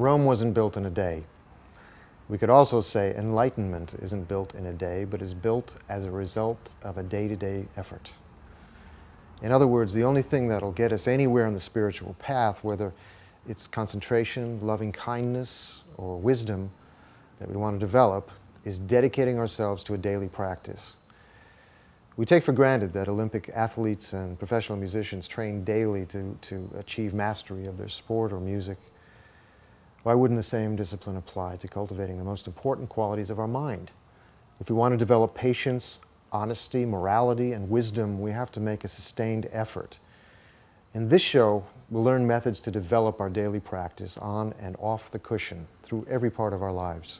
Rome wasn't built in a day. We could also say enlightenment isn't built in a day, but is built as a result of a day-to-day effort. In other words, the only thing that'll get us anywhere on the spiritual path, whether it's concentration, loving kindness, or wisdom that we want to develop, is dedicating ourselves to a daily practice. We take for granted that Olympic athletes and professional musicians train daily to achieve mastery of their sport or music. Why wouldn't the same discipline apply to cultivating the most important qualities of our mind? If we want to develop patience, honesty, morality, and wisdom, we have to make a sustained effort. In this show, we'll learn methods to develop our daily practice on and off the cushion through every part of our lives.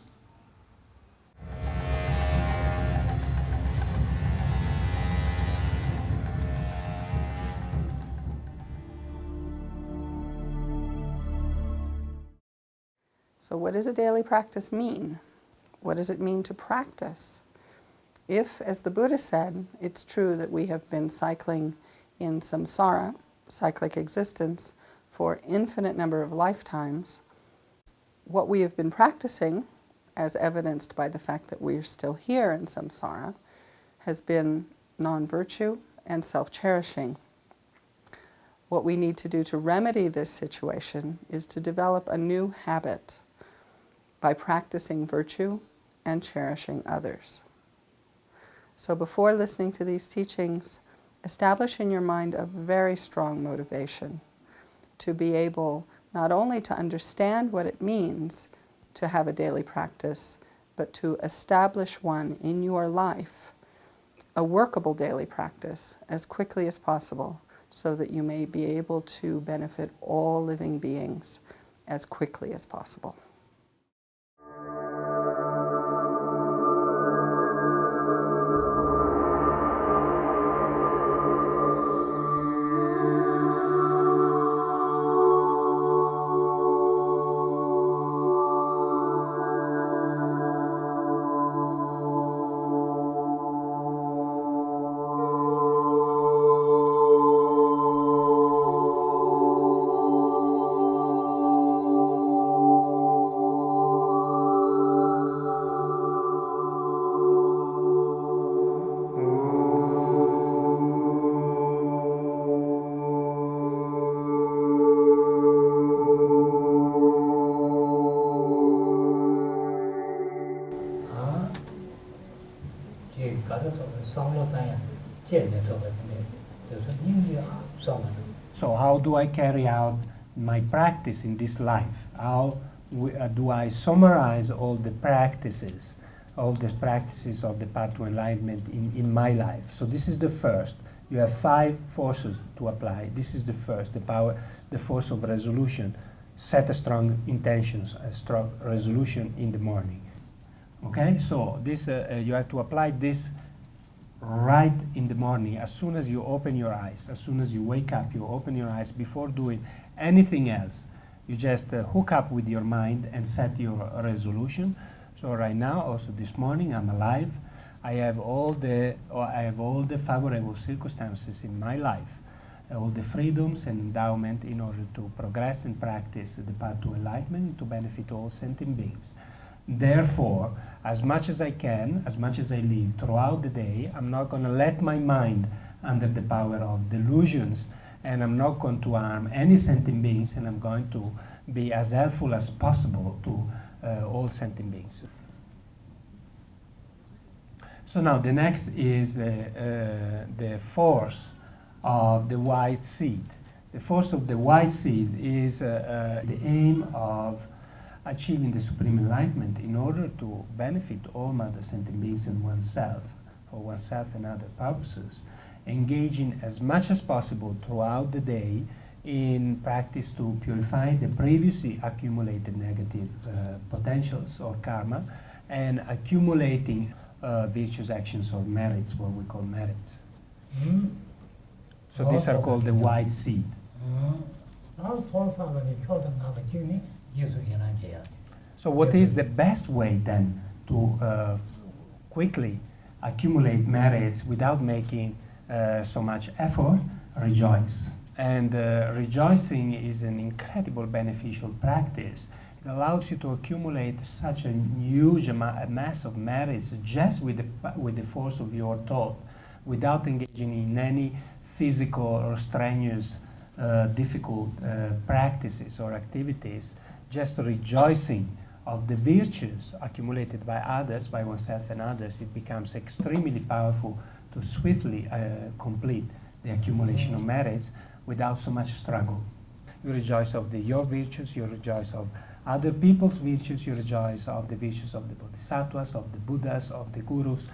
So what does a daily practice mean? What does it mean to practice? If, as the Buddha said, it's true that we have been cycling in samsara, cyclic existence, for infinite number of lifetimes, what we have been practicing, as evidenced by the fact that we're still here in samsara, has been non-virtue and self-cherishing. What we need to do to remedy this situation is to develop a new habit by practicing virtue and cherishing others. So before listening to these teachings, establish in your mind a very strong motivation to be able not only to understand what it means to have a daily practice, but to establish one in your life, a workable daily practice, as quickly as possible, so that you may be able to benefit all living beings as quickly as possible. So how do I carry out my practice in this life? How do I summarize all the practices of the path to enlightenment in my life? So this is the first. You have 5 forces to apply. This is the first, the force of resolution. Set a strong intentions, a strong resolution in the morning. Okay, so this you have to apply this right in the morning, as soon as you open your eyes, as soon as you wake up, you open your eyes before doing anything else. You just hook up with your mind and set your resolution. So right now, also this morning, I'm alive. I have all the favorable circumstances in my life, all the freedoms and endowment in order to progress and practice the path to enlightenment, to benefit all sentient beings. Therefore, as much as I can, as much as I live throughout the day, I'm not going to let my mind under the power of delusions, and I'm not going to harm any sentient beings, and I'm going to be as helpful as possible to all sentient beings. So now the next is the force of the white seed. The force of the white seed is the aim of achieving the supreme enlightenment in order to benefit all other sentient beings and oneself, for oneself and other purposes, engaging as much as possible throughout the day in practice to purify the previously accumulated negative potentials or karma, and accumulating virtuous actions or merits, what we call merits. So these are called the white seed. So what is the best way then to quickly accumulate merits without making so much effort? Rejoice. And rejoicing is an incredible beneficial practice. It allows you to accumulate such a huge mass of merits just with the force of your thought, without engaging in any physical or strenuous, difficult practices or activities. Just rejoicing of the virtues accumulated by others, by oneself and others, it becomes extremely powerful to swiftly complete the accumulation of merits without so much struggle. You rejoice of your virtues, you rejoice of other people's virtues, you rejoice of the virtues of the bodhisattvas, of the Buddhas, of the gurus.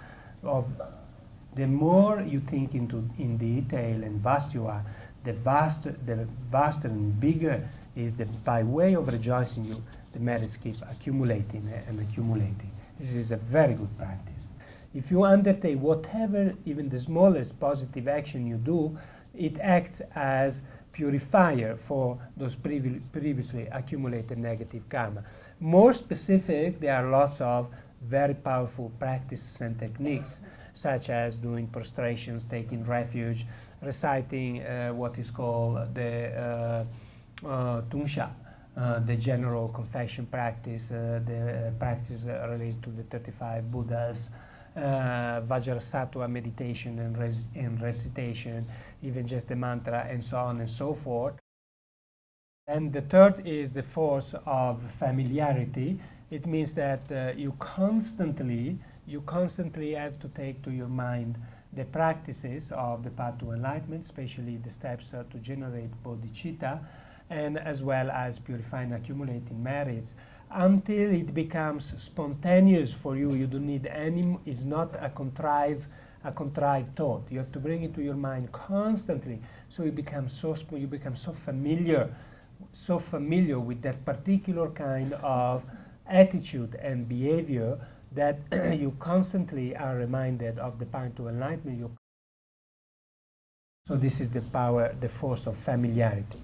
The more you think in detail and vast you are, the vaster and bigger is by way of rejoicing you, the merits keep accumulating and accumulating. This is a very good practice. If you undertake whatever, even the smallest positive action you do, it acts as purifier for those previously accumulated negative karma. More specific, there are lots of very powerful practices and techniques, such as doing prostrations, taking refuge, reciting what is called the Tunsha, the general confession practice, the practice related to the 35 Buddhas, Vajrasattva meditation and recitation, even just the mantra, and so on and so forth. And the third is the force of familiarity. It means that you constantly have to take to your mind the practices of the path to enlightenment, especially the steps to generate bodhicitta, and as well as purifying accumulating merits, until it becomes spontaneous for you. You don't need any, it's not a contrived thought. You have to bring it to your mind constantly, so you become so familiar with that particular kind of attitude and behavior that you constantly are reminded of the path to enlightenment. So this is the power, the force of familiarity.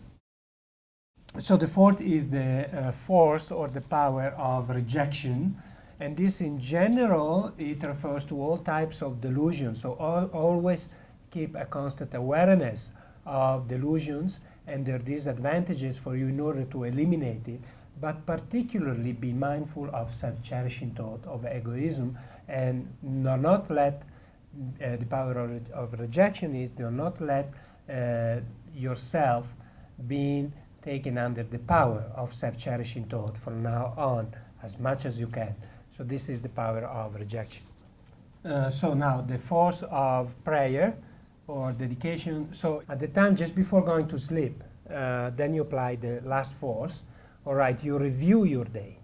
So the fourth is the force or the power of rejection, and this in general, it refers to all types of delusions. So always keep a constant awareness of delusions and their disadvantages for you in order to eliminate it, but particularly be mindful of self-cherishing thought, of egoism, and do not let the power of rejection is do not let yourself being taken under the power of self-cherishing thought from now on as much as you can. So this is the power of rejection. So now the force of prayer or dedication. So at the time just before going to sleep, then you apply the last force. All right, you review your day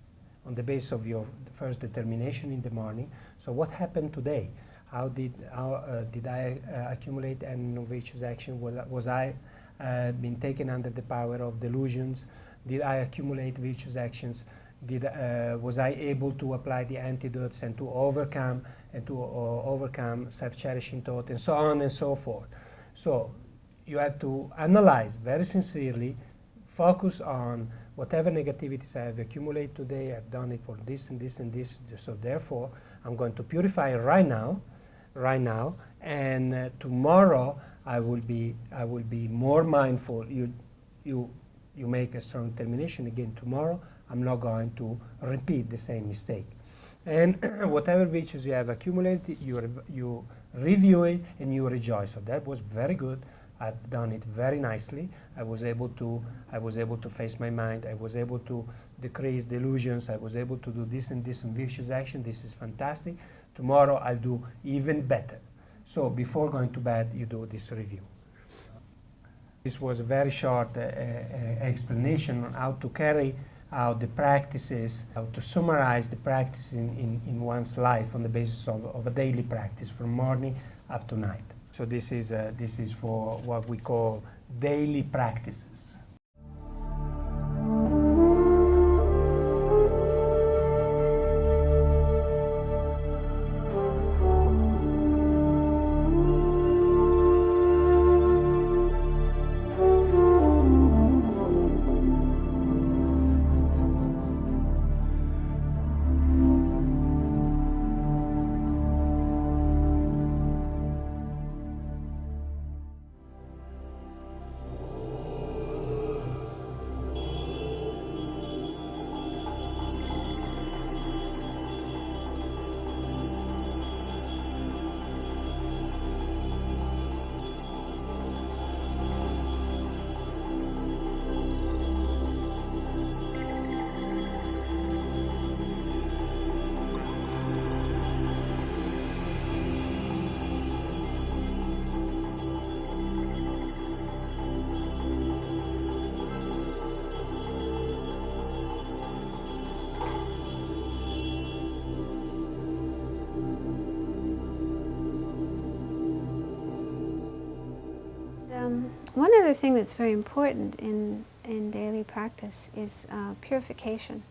on the basis of your first determination in the morning. So what happened today? How did I accumulate any virtuous action? Was I been taken under the power of delusions? Did I accumulate virtuous actions? Was I able to apply the antidotes and to overcome self-cherishing thought, and so on and so forth? So you have to analyze very sincerely, focus on whatever negativities I have accumulated today. I've done it for this and this and this. So therefore, I'm going to purify it right now, and tomorrow I will be more mindful. You make a strong determination again. Tomorrow I'm not going to repeat the same mistake. And whatever virtues you have accumulated, you review it and you rejoice. So that was very good. I've done it very nicely. I was able to face my mind. I was able to decrease delusions. I was able to do this and this and virtuous action. This is fantastic. Tomorrow I'll do even better. So before going to bed, you do this review. This was a very short explanation on how to carry out the practices, how to summarize the practice in one's life on the basis of a daily practice from morning up to night. So this is for what we call daily practices. One other thing that's very important in daily practice is purification.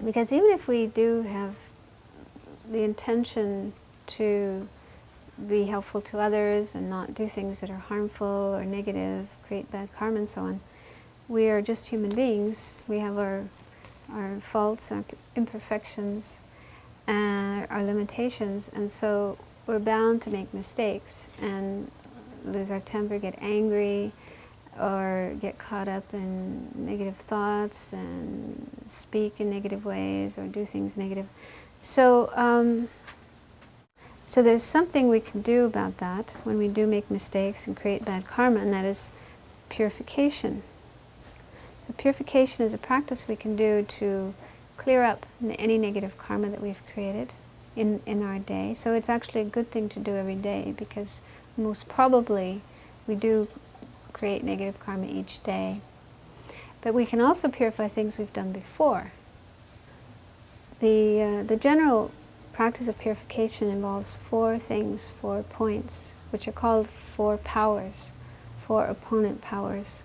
Because even if we do have the intention to be helpful to others and not do things that are harmful or negative, create bad karma and so on, we are just human beings. We have our faults, our imperfections, and our limitations, and so we're bound to make mistakes and lose our temper, get angry, or get caught up in negative thoughts and speak in negative ways or do things negative. So, so there's something we can do about that when we do make mistakes and create bad karma, and that is purification. So purification is a practice we can do to clear up any negative karma that we've created in our day. So it's actually a good thing to do every day, because most probably we do create negative karma each day. But we can also purify things we've done before. The general practice of purification involves 4 things, 4 points, which are called 4 powers, 4 opponent powers.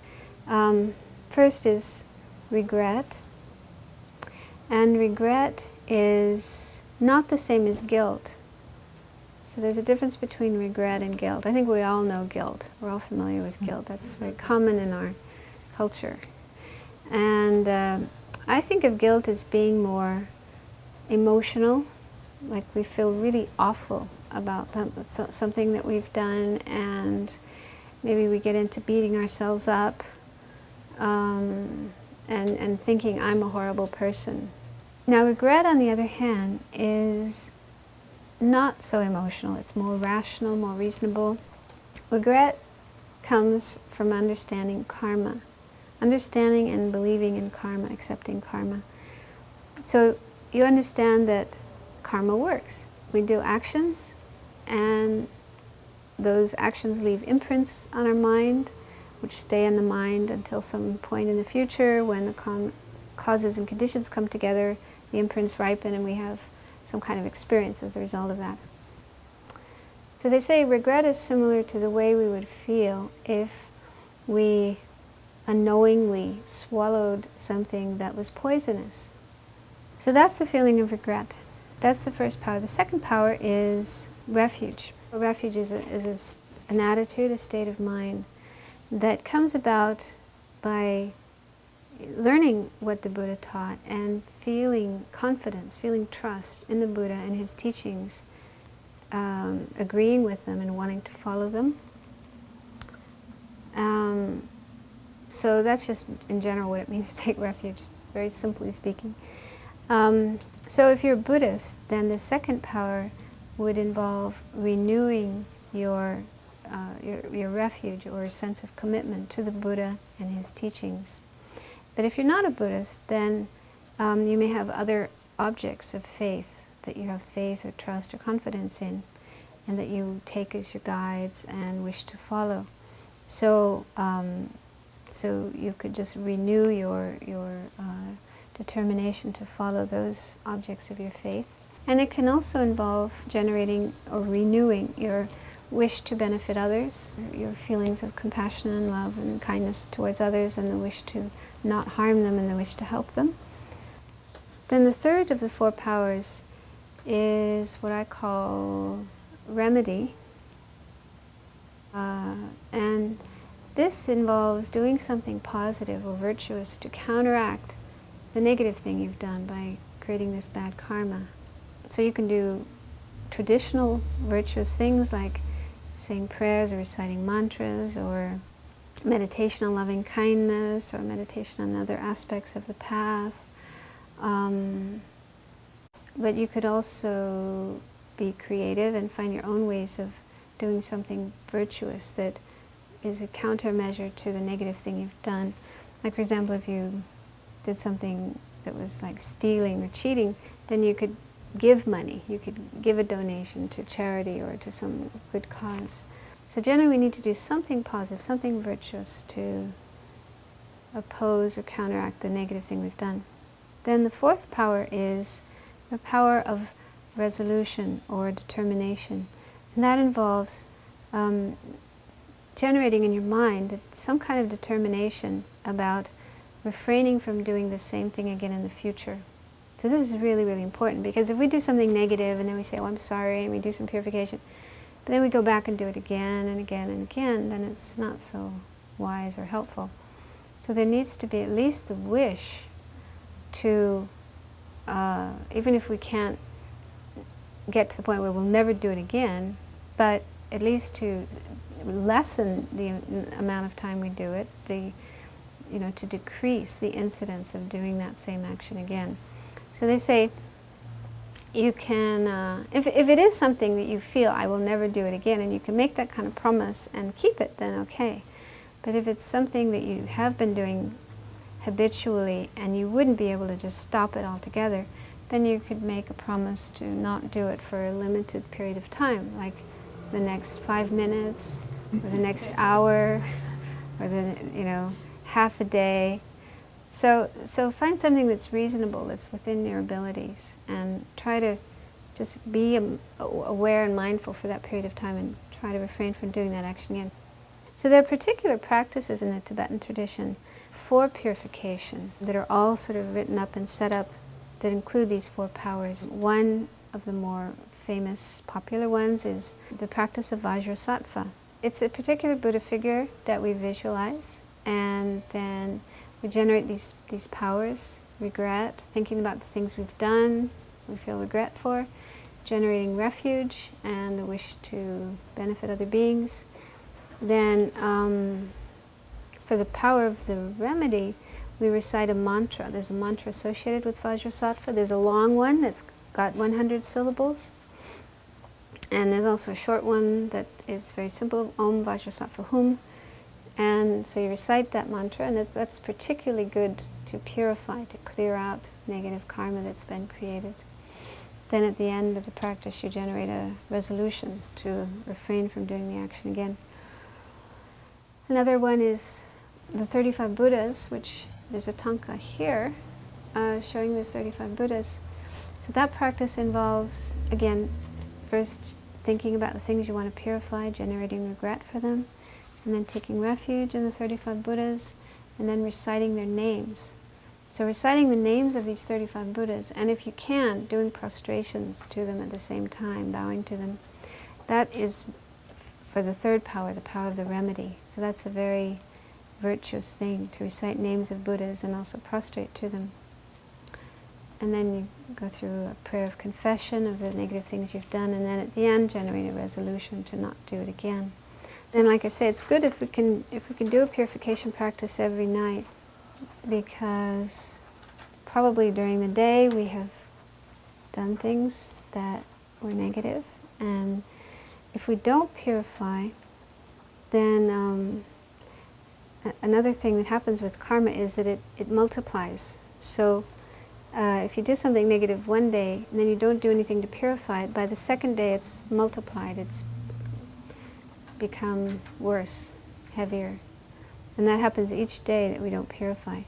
First is regret. And regret is not the same as guilt. So there's a difference between regret and guilt. I think we all know guilt. We're all familiar with guilt. That's very common in our culture. And I think of guilt as being more emotional, like we feel really awful about something that we've done, and maybe we get into beating ourselves up and thinking, I'm a horrible person. Now regret, on the other hand, is not so emotional. It's more rational, more reasonable. Regret comes from understanding karma, understanding and believing in karma, accepting karma. So you understand that karma works. We do actions, and those actions leave imprints on our mind, which stay in the mind until some point in the future when the causes and conditions come together, the imprints ripen, and we have some kind of experience as a result of that. So they say regret is similar to the way we would feel if we unknowingly swallowed something that was poisonous. So that's the feeling of regret. That's the first power. The second power is refuge. Refuge is an attitude, a state of mind that comes about by learning what the Buddha taught and feeling confidence, feeling trust in the Buddha and his teachings, agreeing with them and wanting to follow them. So that's just in general what it means to take refuge, very simply speaking. So if you're a Buddhist, then the second power would involve renewing your refuge or sense of commitment to the Buddha and his teachings. But if you're not a Buddhist, then you may have other objects of faith that you have faith or trust or confidence in, and that you take as your guides and wish to follow. So, so you could just renew your determination to follow those objects of your faith. And it can also involve generating or renewing your wish to benefit others, your feelings of compassion and love and kindness towards others, and the wish to not harm them and the wish to help them. Then the third of the 4 powers is what I call remedy. And this involves doing something positive or virtuous to counteract the negative thing you've done by creating this bad karma. So you can do traditional virtuous things like saying prayers or reciting mantras, or meditation on loving kindness, or meditation on other aspects of the path. But you could also be creative and find your own ways of doing something virtuous that is a countermeasure to the negative thing you've done. Like, for example, if you did something that was like stealing or cheating, then you could give money. You could give a donation to charity or to some good cause. So generally we need to do something positive, something virtuous to oppose or counteract the negative thing we've done. Then the 4th power is the power of resolution or determination. And that involves generating in your mind some kind of determination about refraining from doing the same thing again in the future. So this is really, really important, because if we do something negative and then we say, oh, I'm sorry, and we do some purification, but then we go back and do it again and again and again, then it's not so wise or helpful. So there needs to be at least the wish to, even if we can't get to the point where we'll never do it again, but at least to lessen the amount of time we do it, to decrease the incidence of doing that same action again. So they say you can, if it is something that you feel, I will never do it again, and you can make that kind of promise and keep it, then okay. But if it's something that you have been doing habitually and you wouldn't be able to just stop it altogether, then you could make a promise to not do it for a limited period of time, like the next 5 minutes, or the next hour, or the, half a day. So find something that's reasonable, that's within your abilities, and try to just be aware and mindful for that period of time, and try to refrain from doing that action again. So there are particular practices in the Tibetan tradition for purification that are all sort of written up and set up that include these 4 powers. One of the more famous, popular ones is the practice of Vajrasattva. It's a particular Buddha figure that we visualize, and then we generate these powers: regret, thinking about the things we've done, we feel regret for, generating refuge, and the wish to benefit other beings. Then, for the power of the remedy, we recite a mantra. There's a mantra associated with Vajrasattva. There's a long one that's got 100 syllables. And there's also a short one that is very simple, Om Vajrasattva Hum. And so you recite that mantra, and that's particularly good to purify, to clear out negative karma that's been created. Then at the end of the practice, you generate a resolution to refrain from doing the action again. Another one is the 35 Buddhas, which there's a tanka here showing the 35 Buddhas. So that practice involves, again, first thinking about the things you want to purify, generating regret for them, and then taking refuge in the 35 Buddhas, and then reciting their names. So reciting the names of these 35 Buddhas, and if you can, doing prostrations to them at the same time, bowing to them. That is for the 3rd power, the power of the remedy. So that's a very virtuous thing, to recite names of Buddhas and also prostrate to them. And then you go through a prayer of confession of the negative things you've done, and then at the end generate a resolution to not do it again. And like I say, it's good if we can do a purification practice every night, because probably during the day we have done things that were negative, and if we don't purify, then another thing that happens with karma is that it multiplies. So if you do something negative one day and then you don't do anything to purify it, by the 2nd day it's multiplied, it's become worse, heavier. And that happens each day that we don't purify.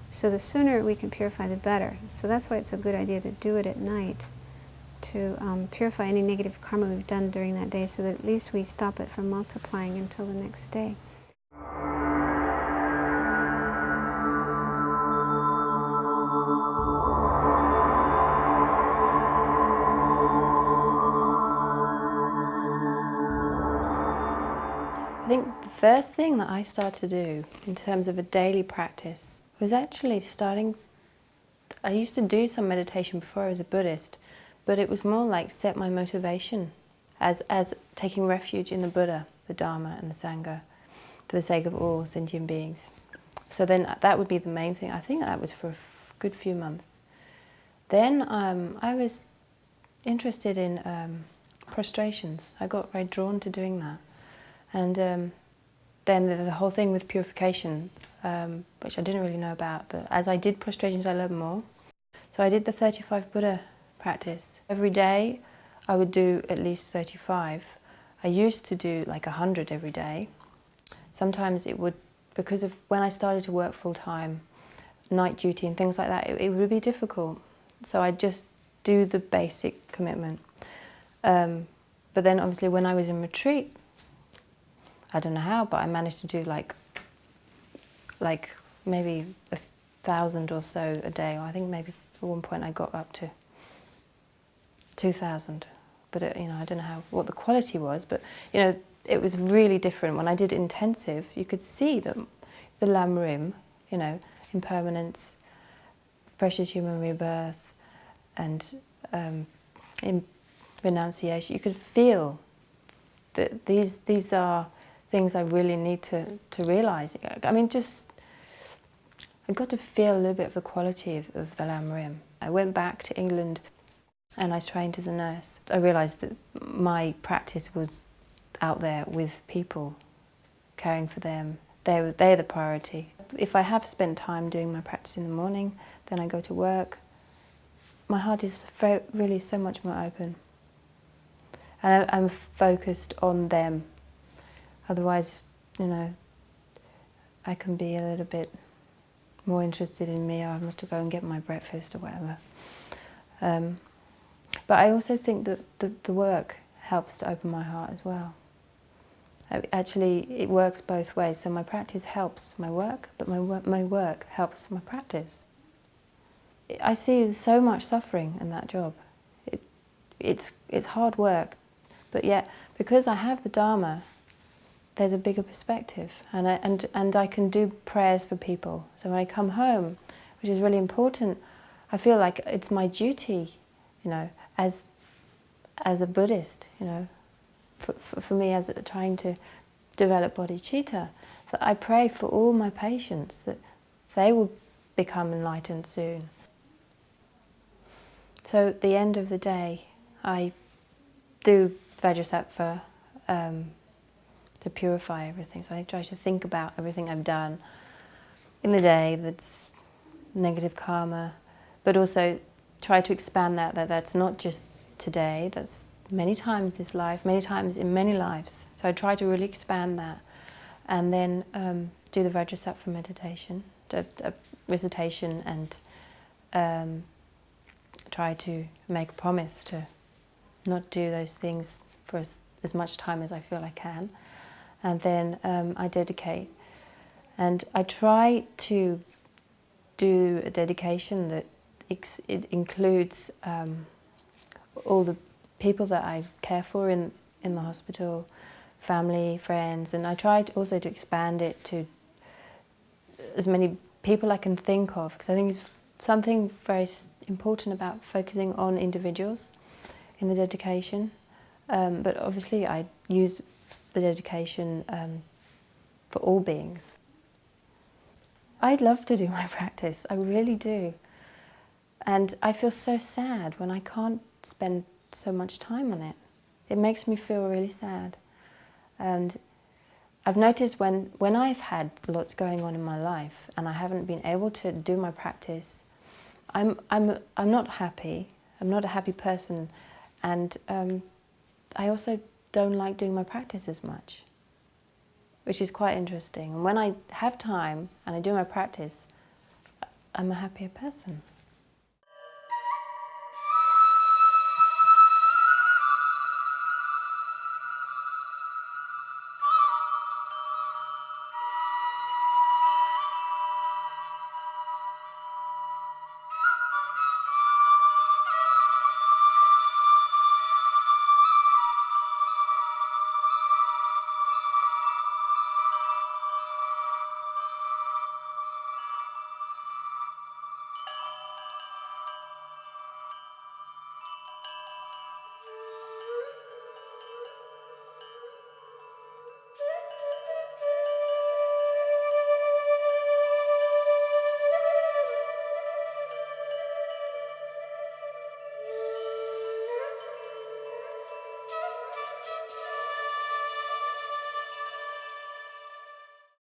So the sooner we can purify, the better. So that's why it's a good idea to do it at night, to purify any negative karma we've done during that day, so that at least we stop it from multiplying until the next day. I think the first thing that I started to do in terms of a daily practice was actually I used to do some meditation before I was a Buddhist, but it was more like set my motivation as taking refuge in the Buddha, the Dharma and the Sangha for the sake of all sentient beings. So then that would be the main thing. I think that was for a good few months. Then I was interested in prostrations. I got very drawn to doing that. And then the whole thing with purification, which I didn't really know about, but as I did prostrations I learned more. So I did the 35 Buddha practice. Every day I would do at least 35. I used to do like 100 every day. Sometimes it would, because of when I started to work full-time, night duty and things like that, it would be difficult. So I'd just do the basic commitment. But then obviously when I was in retreat, I don't know how, but I managed to do like maybe 1,000 or so a day. Or I think maybe at one point I got up to 2,000. But I don't know what the quality was, but it was really different. When I did intensive, you could see the lam rim, impermanence, precious human rebirth, and in renunciation. You could feel that these are things I really need to realize. I mean, I got to feel a little bit of the quality of the lam rim. I went back to England and I trained as a nurse. I realized that my practice was out there with people, caring for them. They're the priority. If I have spent time doing my practice in the morning, then I go to work, my heart is really so much more open. And I'm focused on them. Otherwise, I can be a little bit more interested in me. I must go and get my breakfast or whatever. But I also think that the work helps to open my heart as well. Actually, it works both ways. So my practice helps my work, but my work helps my practice. I see so much suffering in that job. It's hard work, but yet because I have the Dharma, there's a bigger perspective, and I can do prayers for people. So when I come home, which is really important, I feel like it's my duty, as a Buddhist, for me as trying to develop bodhicitta, that I pray for all my patients that they will become enlightened soon. So at the end of the day, I do Vajrasattva to purify everything. So I try to think about everything I've done in the day that's negative karma, but also try to expand that's not just today, that's many times this life, many times in many lives. So I try to really expand that, and then do the Vajrasattva meditation, recitation, and try to make a promise to not do those things for as much time as I feel I can. And then I dedicate. And I try to do a dedication that it includes all the people that I care for in the hospital, family, friends, and I try also to expand it to as many people I can think of, because I think it's something very important about focusing on individuals in the dedication. But obviously I use the dedication for all beings. I'd love to do my practice, I really do. And I feel so sad when I can't spend so much time on it. It makes me feel really sad. And I've noticed when I've had lots going on in my life and I haven't been able to do my practice, I'm not happy. I'm not a happy person, and I also don't like doing my practice as much, which is quite interesting. And when I have time and I do my practice, I'm a happier person.